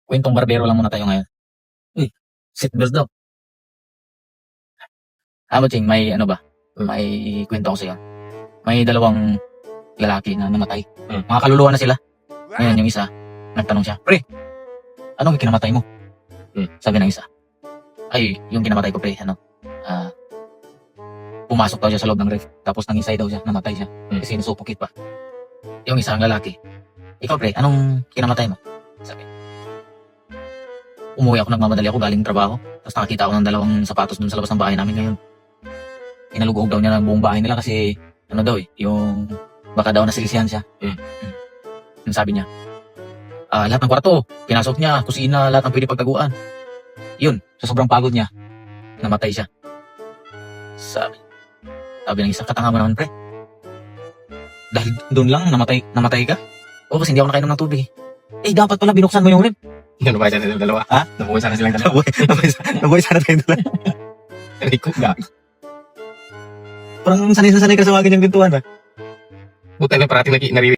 Kwentong barbero lang muna tayo ngayon. Uy, seatbelt daw. Ching, may ano ba? May kwento ko sa'yo. May dalawang lalaki na namatay. Mga kaluluwa na sila. Ngayon yung isa, nagtanong siya, pre, anong kinamatay mo? Sabi ng isa, ay, yung kinamatay ko pre, pumasok daw siya sa loob ng ref, tapos nangisay daw siya, namatay siya, kasi nasupokit pa. Yung isang lalaki, ikaw pre, anong kinamatay mo? Sabi, umuwi ako, nagmamadali ako galing trabaho, tapos nakakita ako ng dalawang sapatos dun sa labas ng bahay namin ngayon. Inalugog daw niya ng buong bahay nila kasi, ano daw yung baka daw nasilisihan siya. Yung sabi niya, lahat ng kwarto, pinasok niya, kusina, lahat ng pwede pagtaguan. Yun, sa sobrang pagod niya, namatay siya. Sabi ng isa, katanga mo naman pre. Dahil doon lang, namatay ka? O kasi hindi ako nakainom ng tubig. Eh, dapat pala binuksan mo yung rib. Nabuhay sana silang dalawa. Ha? Nabuhay sana silang dalawa. Nabuhay sana tayong dalawa. Rico, gag. Parang sanay ka sa akin yung pintuan ba? Buta na parating naririnig.